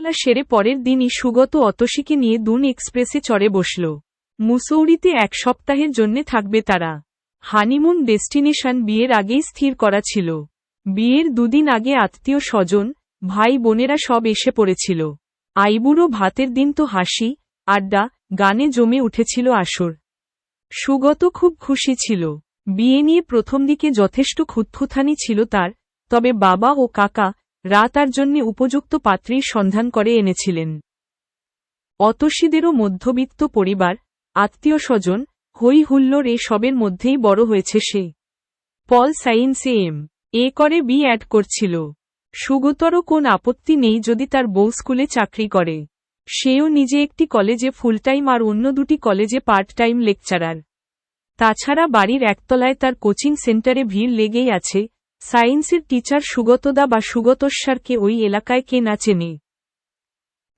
খেলা সেরে পরের দিনই সুগত অতসীকে নিয়ে দুন এক্সপ্রেসে চড়ে বসল। মুসৌরিতে 1 সপ্তাহের জন্যে থাকবে তারা। হানিমুন ডেস্টিনেশন বিয়ের আগেই স্থির করা ছিল। বিয়ের 2 দিন আগে আত্মীয় স্বজন, ভাই বোনেরা সব এসে পড়েছিল। আইবুড়ো ভাতের দিন তো হাসি, আড্ডা, গানে জমে উঠেছিল আসর। সুগত খুব খুশি ছিল। বিয়ে নিয়ে প্রথম দিকে যথেষ্ট খুঁতখুঁতানি ছিল তার, তবে বাবা ও কাকা তার জন্যে উপযুক্ত পাত্রীর সন্ধান করে এনেছিলেন। অতসীদেরও মধ্যবিত্ত পরিবার, আত্মীয় স্বজন, হই হুল্লোড় সবের মধ্যেই বড় হয়েছে সে। পল সায়েন্সে এম.এ করে বি.এড করছিল। সুগতরও কোন আপত্তি নেই যদি তার বউ স্কুলে চাকরি করে। সেও নিজে একটি কলেজে ফুলটাইম আর অন্য 2টি কলেজে পার্ট টাইম লেকচারার। তাছাড়া বাড়ির একতলায় তার কোচিং সেন্টারে ভিড় লেগেই আছে। সায়েন্সের টিচার সুগতদা বা সুগতস্যারকে ওই এলাকায় কে না চেনে।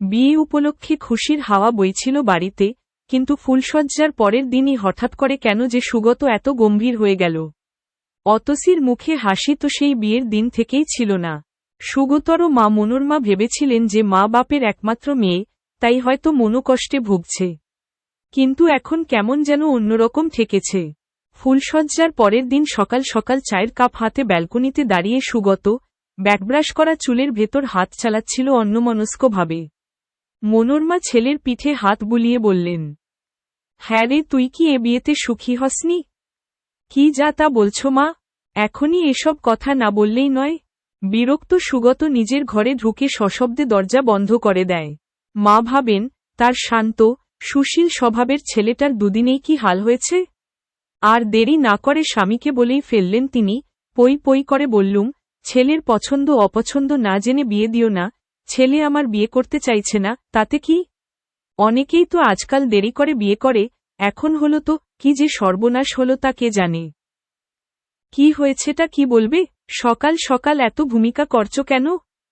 বিয়ে উপলক্ষে খুশির হাওয়া বইছিল বাড়িতে, কিন্তু ফুলসজ্জার পরের দিনই হঠাৎ করে কেন যে সুগত এত গম্ভীর হয়ে গেল। অতসীর মুখে হাসি তো সেই বিয়ের দিন থেকেই ছিল না। সুগতর মা মনোরমা ভেবেছিলেন যে মা বাপের একমাত্র মেয়ে, তাই হয়তো মনোকষ্টে ভুগছে। কিন্তু এখন কেমন যেন অন্যরকম ঠেকেছে। ফুলসজ্জার পরের দিন সকাল সকাল চায়ের কাপ হাতে ব্যালকনিতে দাঁড়িয়ে সুগত ব্যাকব্রাশ করা চুলের ভেতর হাত চালাচ্ছিল অন্যমনস্কভাবে। মনোরমা ছেলের পিঠে হাত বুলিয়ে বললেন, হ্যাঁ রে, তুই কি এ বিয়েতে সুখী হসনি? কি যা তা বলছ মা, এখনই এসব কথা না বললেই নয়। বিরক্ত সুগত নিজের ঘরে ঢুকে সশব্দে দরজা বন্ধ করে দেয়। মা ভাবেন, তার শান্ত, সুশীল স্বভাবের ছেলেটার দুদিনেই কি হাল হয়েছে। আর দেরি না করে স্বামীকে বলেই ফেললেন তিনি, পই পই করে বললুম, ছেলের পছন্দ অপছন্দ না জেনে বিয়ে দিও না। ছেলে আমার বিয়ে করতে চাইছে না, তাতে কি? অনেকেই তো আজকাল দেরি করে বিয়ে করে, এখন হলো তো কি যে সর্বনাশ হলো তা কে জানে। কি হয়েছেটা কি বলবে? সকাল সকাল এত ভূমিকা করছো কেন?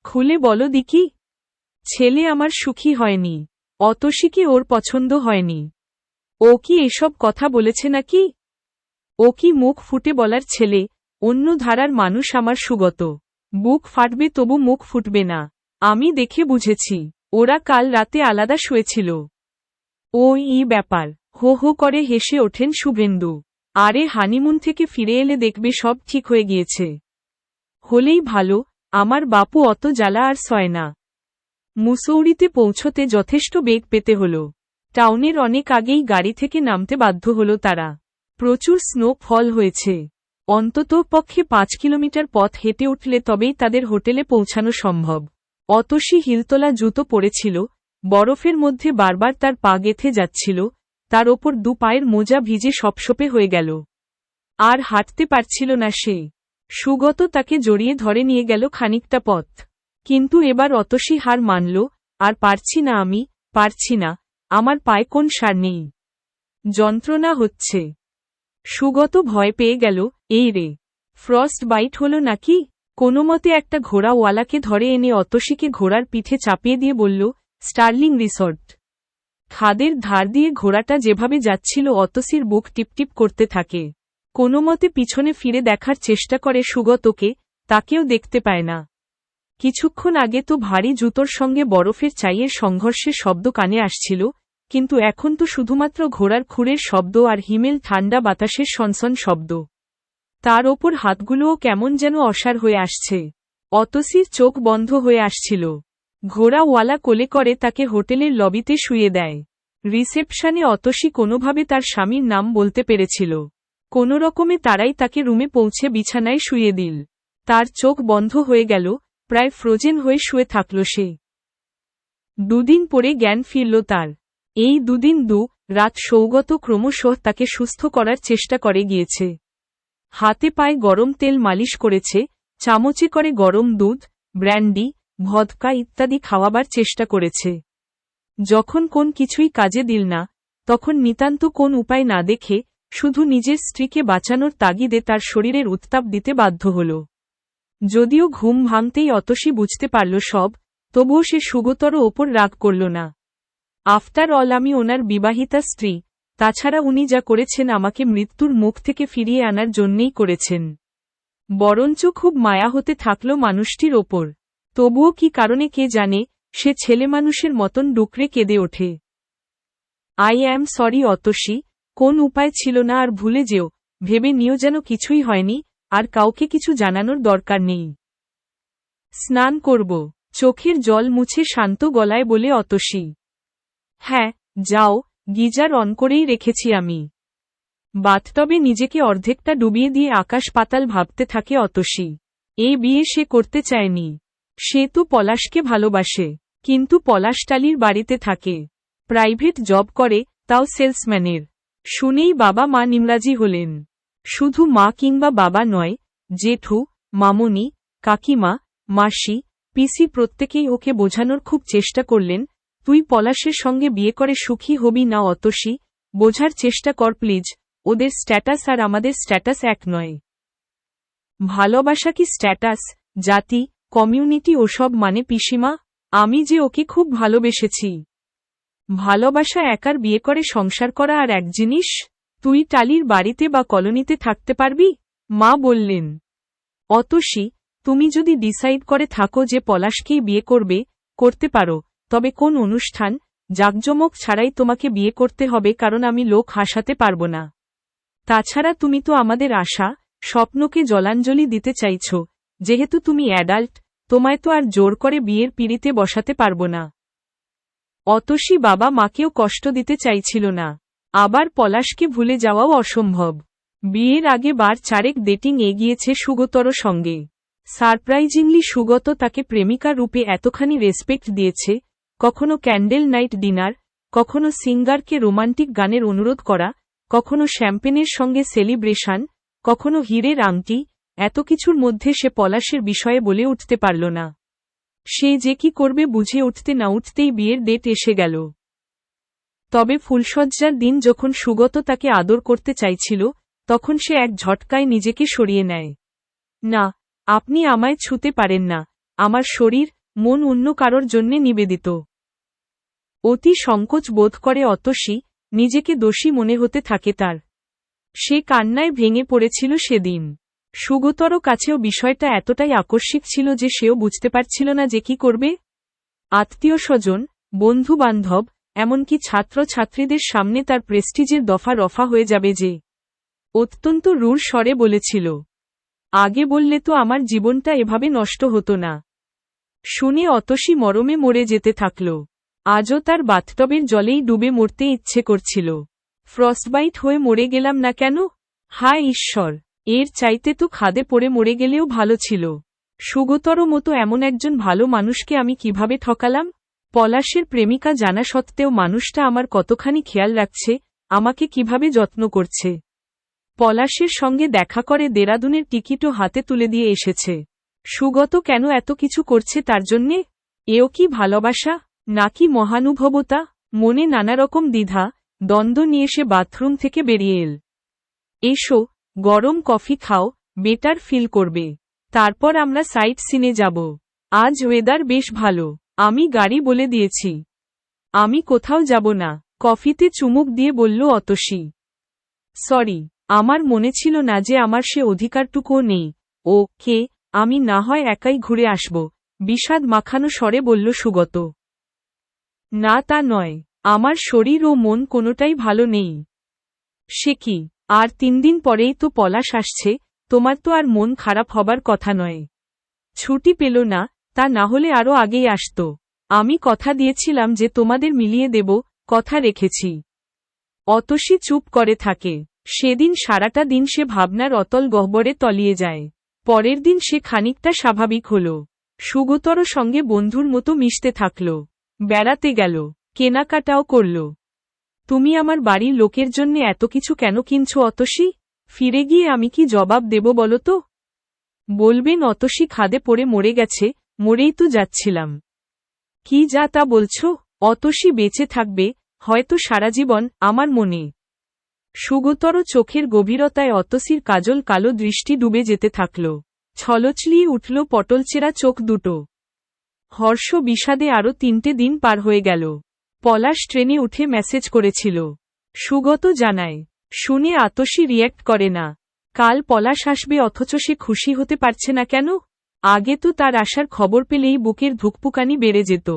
খুলে বলো দিকি। ছেলে আমার সুখী হয়নি, অতসীকে ওর পছন্দ হয়নি। ও কি এসব কথা বলেছে নাকি? ও কি মুখ ফুটে বলার ছেলে? অন্য ধারার মানুষ আমার সুগত। বুক ফাটবে তবু মুখ ফুটবে না। আমি দেখে বুঝেছি, ওরা কাল রাতে আলাদা শুয়েছিল। ওই ব্যাপার। হো হো করে হেসে ওঠেন শুভেন্দু। আরে হানিমুন থেকে ফিরে এলে দেখবে সব ঠিক হয়ে গিয়েছে। হলেই ভালো, আমার বাপু অত জ্বালা আর সয় না। মুসৌরিতে পৌঁছতে যথেষ্ট বেগ পেতে হল। টাউনের অনেক আগেই গাড়ি থেকে নামতে বাধ্য হল তারা। প্রচুর স্নো ফল হয়েছে। অন্তত পক্ষে 5 কিলোমিটার পথ হেঁটে উঠলে তবেই তাদের হোটেলে পৌঁছানো সম্ভব। অতসী হিলতলা জুতো পরেছিল, বরফের মধ্যে বারবার তার পা গেথে যাচ্ছিল, তার ওপর 2 পায়ের মোজা ভিজে সপসপে হয়ে গেল। আর হাঁটতে পারছিল না সে। সুগত তাকে জড়িয়ে ধরে নিয়ে গেল খানিকটা পথ। কিন্তু এবার অতসী হার মানল, আর পারছি না আমি, পারছি না, আমার পায়ে কোন সার নেই, যন্ত্রণা হচ্ছে। সুগত ভয় পেয়ে গেল, এই রে, ফ্রস্ট বাইট হলো নাকি? কোনোমতে একটা ঘোড়াওয়ালাকে ধরে এনে অতসীকে ঘোড়ার পিঠে চাপিয়ে দিয়ে বলল, স্টার্লিং রিসর্ট। খাদের ধার দিয়ে ঘোড়াটা যেভাবে যাচ্ছিল অতসীর বুক টিপটিপ করতে থাকে। কোনোমতে পিছনে ফিরে দেখার চেষ্টা করে সুগতকে, তাকেও দেখতে পায় না। কিছুক্ষণ আগে তো ভারী জুতোর সঙ্গে বরফের চাইয়ের সংঘর্ষের শব্দ কানে আসছিল, কিন্তু এখন তো শুধুমাত্র ঘোড়ার খুরের শব্দ আর হিমেল ঠান্ডা বাতাসের সনসন শব্দ। তার ওপর হাতগুলোও কেমন যেন অসাড় হয়ে আসছে। অতসীর চোখ বন্ধ হয়ে আসছিল। ঘোড়াওয়ালা কোলে করে তাকে হোটেলের লবিতে শুইয়ে দেয়। রিসেপশনে অতসী কোনোভাবে তার স্বামীর নাম বলতে পেরেছিল। কোনোরকমে তারাই তাকে রুমে পৌঁছে বিছানায় শুইয়ে দিল। তার চোখ বন্ধ হয়ে গেল, প্রায় ফ্রোজেন হয়ে শুয়ে থাকল সে। 2 দিন পরে জ্ঞান ফিরল তার। এই 2 দিন 2 রাত সৌগত ক্রমশ তাকে সুস্থ করার চেষ্টা করে গিয়েছে। হাতে পায়ে গরম তেল মালিশ করেছে, চামচে করে গরম দুধ, ব্র্যান্ডি, ভদকা ইত্যাদি খাওয়াবার চেষ্টা করেছে। যখন কোন কিছুই কাজে দিল না, তখন নিতান্ত কোন উপায় না দেখে শুধু নিজের স্ত্রীকে বাঁচানোর তাগিদে তার শরীরের উত্তাপ দিতে বাধ্য হল। যদিও ঘুম ভাঙতেই অতসী বুঝতে পারল সব, তবুও সে সুগতর ওপর রাগ করল না। আফটার অল আমি ওনার বিবাহিতা স্ত্রী, তাছাড়া উনি যা করেছেন আমাকে মৃত্যুর মুখ থেকে ফিরিয়ে আনার জন্যেই করেছেন। বরঞ্চ খুব মায়া হতে থাকল মানুষটির ওপর। তবুও কি কারণে কে জানে, সে ছেলেমানুষের মতন ডুকরে কেঁদে ওঠে। আই অ্যাম সরি অতসী, কোন উপায় ছিল না আর ভুলে যেও, ভেবে নিও যেন কিছুই হয়নি, আর কাউকে কিছু জানানোর দরকার নেই। স্নান করব, চোখের জল মুছে শান্ত গলায় বলে অতসী। হ্যাঁ, যাও, গিজার অন করেই রেখেছি আমি। বাথটবে নিজেকে অর্ধেকটা ডুবিয়ে দিয়ে আকাশ পাতাল ভাবতে থাকে অতসী। এই বিয়ে সে করতে চায়নি। সে তো পলাশকে ভালোবাসে, কিন্তু পলাশ টালির বাড়িতে থাকে, প্রাইভেট জব করে, তাও সেলসম্যানের। শুনেই বাবা মা নিমরাজি হলেন। শুধু মা কিংবা বাবা নয়, জেঠু, মামনি, কাকিমা, মাসি, পিসি প্রত্যেকেই ওকে বোঝানোর খুব চেষ্টা করলেন, তুই পলাশের সঙ্গে বিয়ে করে সুখী হবি না অতসী, বোঝার চেষ্টা কর প্লিজ, ওদের স্ট্যাটাস আর আমাদের স্ট্যাটাস এক নয়। ভালোবাসা কি স্ট্যাটাস, জাতি, কমিউনিটি ওসব মানে পিসিমা? আমি যে ওকে খুব ভালোবেসেছি। ভালোবাসা একার বিয়ে করে সংসার করা আর এক জিনিস। তুই টালির বাড়িতে বা কলোনিতে থাকতে পারবি? মা বললেন। অতসী, তুমি যদি ডিসাইড করে থাকো যে পলাশকেই বিয়ে করবে, করতে পারো, তবে কোন অনুষ্ঠান, জাঁকজমক ছাড়াই তোমাকে বিয়ে করতে হবে, কারণ আমি লোক হাসাতে পারব না। তাছাড়া তুমি তো আমাদের আশা, স্বপ্নকে জলাঞ্জলি দিতে চাইছ, যেহেতু তুমি অ্যাডাল্ট, তোমায় তো আর জোর করে বিয়ের পিঁড়িতে বসাতে পারব না। অতসী বাবা মাকেও কষ্ট দিতে চাইছিল না, আবার পলাশকে ভুলে যাওয়াও অসম্ভব। বিয়ের আগে বার চারেক ডেটিং এগিয়েছে সুগতর সঙ্গে। সারপ্রাইজিংলি সুগত তাকে প্রেমিকা রূপে এতখানি রেসপেক্ট দিয়েছে, কখনো ক্যান্ডেল নাইট ডিনার, কখনো সিঙ্গারকে রোমান্টিক গানের অনুরোধ করা, কখনো শ্যাম্পেনের সঙ্গে সেলিব্রেশন, কখনো হীরের আংটি, এত কিছুর মধ্যে সে পলাশের বিষয়ে বলে উঠতে পারল না। সে যে কি করবে বুঝে উঠতে না উঠতেই বিয়ের ডেট এসে গেল। তবে ফুলশয্যার দিন যখন সুগত তাকে আদর করতে চাইছিল, তখন সে এক ঝটকায় নিজেকে সরিয়ে নেয়। না, আপনি আমায় ছুঁতে পারেন না, আমার শরীর, মন অন্য কারোর জন্যে নিবেদিত। অতি সংকোচ বোধ করে অতসী, নিজেকে দোষী মনে হতে থাকে তার। সে কান্নায় ভেঙে পড়েছিল সেদিন। সুগতর কাছেও বিষয়টা এতটাই আকস্মিক ছিল যে সেও বুঝতে পারছিল না যে কি করবে। আত্মীয় স্বজন, বন্ধু বান্ধব, এমনকি ছাত্র ছাত্রীদের সামনে তার প্রেস্টিজের দফা রফা হয়ে যাবে যে। অত্যন্ত রূঢ় স্বরে বলেছিল, আগে বললে তো আমার জীবনটা এভাবে নষ্ট হতো না। শুনে অতসী মরমে মরে যেতে থাকল। আজও তার বাথটবের জলেই ডুবে মরতে ইচ্ছে করছিল। ফ্রস্টবাইট হয়ে মরে গেলাম না কেন? হায় ঈশ্বর, এর চাইতে তো খাদে পড়ে মরে গেলেও ভালো ছিল। সুগতর মতো এমন একজন ভালো মানুষকে আমি কিভাবে ঠকালাম? পলাশের প্রেমিকা জানা সত্ত্বেও মানুষটা আমার কতখানি খেয়াল রাখছে, আমাকে কিভাবে যত্ন করছে। পলাশের সঙ্গে দেখা করে দেরাদুনের টিকিটও হাতে তুলে দিয়ে এসেছে। সুগত কেন এত কিছু করছে তার জন্যে? এও কি ভালোবাসা, নাকি মহানুভবতা? মনে নানারকম দ্বিধা, দ্বন্দ্ব নিয়ে সে বাথরুম থেকে বেরিয়ে এল। এসো, গরম কফি খাও, বেটার ফিল করবে। তারপর আমরা সাইট সিনে যাব। আজ ওয়েদার বেশ ভালো, আমি গাড়ি বলে দিয়েছি। আমি কোথাও যাব না, কফিতে চুমুক দিয়ে বলল অতসী। সরি, আমার মনে ছিল না যে আমার সে অধিকারটুকুও নেই। ও কে, আমি না হয় একাই ঘুরে আসব, বিষাদ মাখানো স্বরে বলল সুগত। না তা নয়, আমার শরীর ও মন কোনোটাই ভালো নেই। সে কি, আর 3 দিন পরেই তো পলাশ আসছে, তোমার তো আর মন খারাপ হবার কথা নয়। ছুটি পেল না, তা না হলে আরও আগেই আসত। আমি কথা দিয়েছিলাম যে তোমাদের মিলিয়ে দেব, কথা রেখেছি। অতসী চুপ করে থাকে। সেদিন সারাটা দিন সে ভাবনার অতল গহ্বরে তলিয়ে যায়। পরের দিন সে খানিকটা স্বাভাবিক হল। সুগতর সঙ্গে বন্ধুর মতো মিশতে থাকল, বেড়াতে গেল, কেনাকাটাও করল। তুমি আমার বাড়ির লোকের জন্য এত কিছু কেন কিনছো অতসী? ফিরে গিয়ে আমি কি জবাব দেব বলো তো? বলবেন অতসী খাদে পড়ে মরে গেছে, মরেই তো যাচ্ছিলাম। কি যা তা বলছো? অতসী বেঁচে থাকবে, হয়তো সারা জীবন, আমার মনে। সুগতর চোখের গভীরতায় অতসীর কাজল কালো দৃষ্টি ডুবে যেতে থাকল। ছলছলিয়ে উঠল পটলচেরা চোখ দুটো। হর্ষ বিষাদে আরও 3টে দিন পার হয়ে গেল। পলাশ ট্রেনে উঠে মেসেজ করেছিল। সুগত জানায়। শুনে আতসী রিয়্যাক্ট করে না। কাল পলাশ আসবে অথচ সে খুশি হতে পারছে না কেন? আগে তো তার আসার খবর পেলেই বুকের ধুকপুকানি বেড়ে যেত।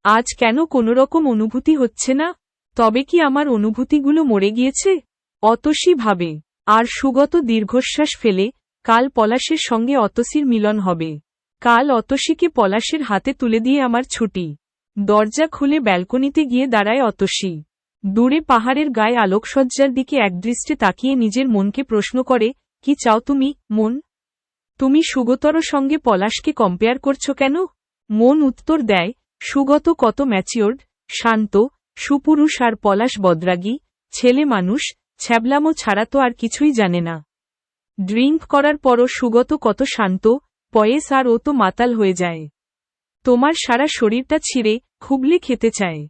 আজ কেন কোনোরকম অনুভূতি হচ্ছে না? তবে কি আমার অনুভূতিগুলো মরে গিয়েছে? অতসী ভাবে। আর সুগত দীর্ঘশ্বাস ফেলে, কাল পলাশের সঙ্গে অতসীর মিলন হবে। কাল অতসীকে পলাশের হাতে তুলে দিয়ে আমার ছুটি। দরজা খুলে ব্যালকনিতে গিয়ে দাঁড়ায় অতসী। দূরে পাহাড়ের গায়ে আলোকসজ্জার দিকে একদৃষ্টে তাকিয়ে নিজের মনকে প্রশ্ন করে, কি চাও তুমি, মন? তুমি সুগতর সঙ্গে পলাশকে কম্পেয়ার করছো কেন? মন উত্তর দেয়, সুগত কত ম্যাচিওর্ড, শান্ত, সুপুরুষ আর পলাশ বদরাগী, ছেলে মানুষ, ছ্যাবলামো ছাড়া তো আর কিছুই জানে না। ড্রিঙ্ক করার পরও সুগত কত শান্ত, পয়েস আর ও তো মাতাল হয়ে যায়। তোমার সারা শরীরটা ছিঁড়ে, খুবলে খেতে চায়।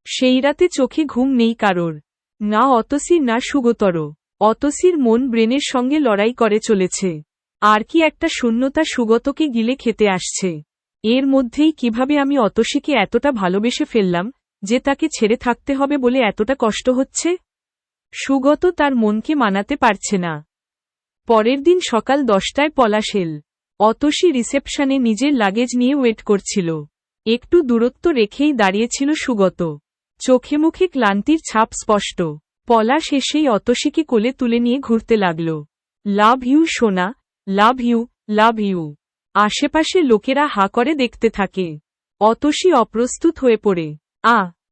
সেই রাতে চোখে ঘুম নেই কারোর। না অতসীর না সুগতর। অতসীর মন ব্রেনের সঙ্গে লড়াই করে চলেছে। আর কি একটা শূন্যতা সুগতকে গিলে খেতে আসছে। এর মধ্যেই কিভাবে আমি অতসীকে এতটা ভালোবেসে ফেললাম, যে তাকে ছেড়ে থাকতে হবে বলে এতটা কষ্ট হচ্ছে? সুগত তার মনকে মানাতে পারছে না। পরের দিন সকাল 10টায় পলাশ এল। অতসী রিসেপশনে নিজের লাগেজ নিয়ে ওয়েট করছিল। একটু দূরত্ব রেখেই দাঁড়িয়েছিল সুগত। চোখে মুখে ক্লান্তির ছাপ স্পষ্ট। পলাশ এসেই অতসীকে কোলে তুলে নিয়ে ঘুরতে লাগল। লাভ ইউ সোনা, লাভ ইউ, লাভ ইউ। আশেপাশে লোকেরা হা করে দেখতে থাকে। অতসী অপ্রস্তুত হয়ে পড়ে।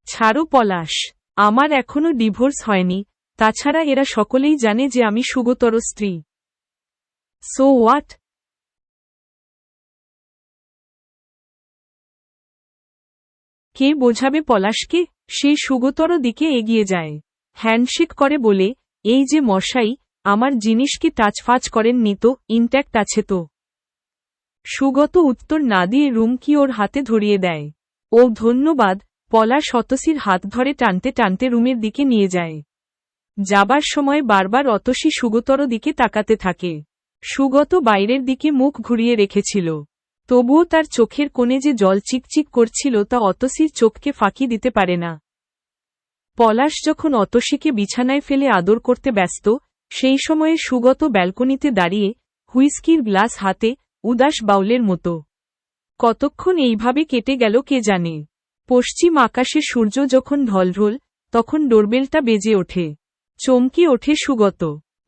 ছাড়ো পলাশ, আমার এখনো ডিভোর্স হয়নি, তাছাড়া এরা সকলেই জানে যে আমি সুগতর স্ত্রী। So what? কে বোঝাবে পলাশকে? সে সুগতর দিকে এগিয়ে যায়। হ্যান্ডশেক করে বলে, এই যে মশাই, আমার জিনিসকে টাচফাচ করেননি তো, ইনট্যাক্ট আছে তো? সুগত উত্তর না দিয়ে রুম কি ওর হাতে ধরিয়ে দেয়। ও ধন্যবাদ। পলাশ অতসীর হাত ধরে টানতে টানতে রুমের দিকে নিয়ে যায়। যাবার সময় বারবার অতসী সুগতর দিকে তাকাতে থাকে। সুগত বাইরের দিকে মুখ ঘুরিয়ে রেখেছিল। তবুও তার চোখের কোণে যে জল চিকচিক করছিল তা অতসীর চোখকে ফাঁকি দিতে পারে না। পলাশ যখন অতসীকে বিছানায় ফেলে আদর করতে ব্যস্ত, সেই সময়ে সুগত ব্যালকনিতে দাঁড়িয়ে, হুইস্কির গ্লাস হাতে, উদাস বাউলের মতো। কতক্ষণ এইভাবে কেটে গেল কে জানে। পশ্চিম আকাশে সূর্য যখন ঢলঢল, তখন ডোরবেলটা বেজে ওঠে। চমকে ওঠে সুগত।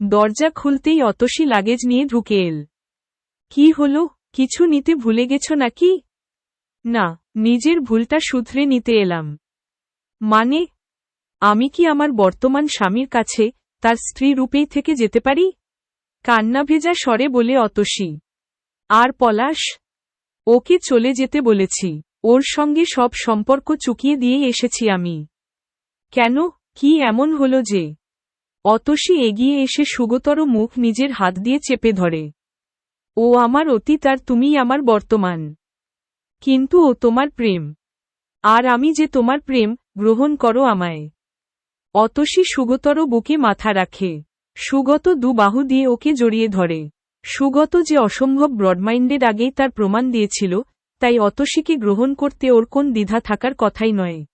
দরজা খুলতেই অতসী লাগেজ নিয়ে ঢুকে এল। কি হলো, কিছু নিতে ভুলে গেছ নাকি? না, নিজের ভুলটা শুধরে নিতে এলাম। মানে? আমি কি আমার বর্তমান স্বামীর কাছে তার স্ত্রী রূপেই থেকে যেতে পারি? কান্নাভেজা স্বরে বলে অতসী। আর পলাশ? ওকে চলে যেতে বলেছি। ওর সঙ্গে সব সম্পর্ক চুকিয়ে দিয়েই এসেছি আমি। কেন, কি এমন হলো যে? অতসী এগিয়ে এসে সুগতর মুখ নিজের হাত দিয়ে চেপে ধরে। ও আমার অতীত আর তুমিই আমার বর্তমান। কিন্তু ও তোমার প্রেম। আর আমি যে তোমার প্রেম, গ্রহণ করো আমায়। অতসী সুগতর বুকে মাথা রাখে। সুগত দু বাহু দিয়ে ওকে জড়িয়ে ধরে। সুগত যে অসম্ভব ব্রডমাইন্ডেড আগেই তার প্রমাণ দিয়েছিল, তাই অতসীকে গ্রহণ করতে ওর কোন দ্বিধা থাকার কথাই নয়।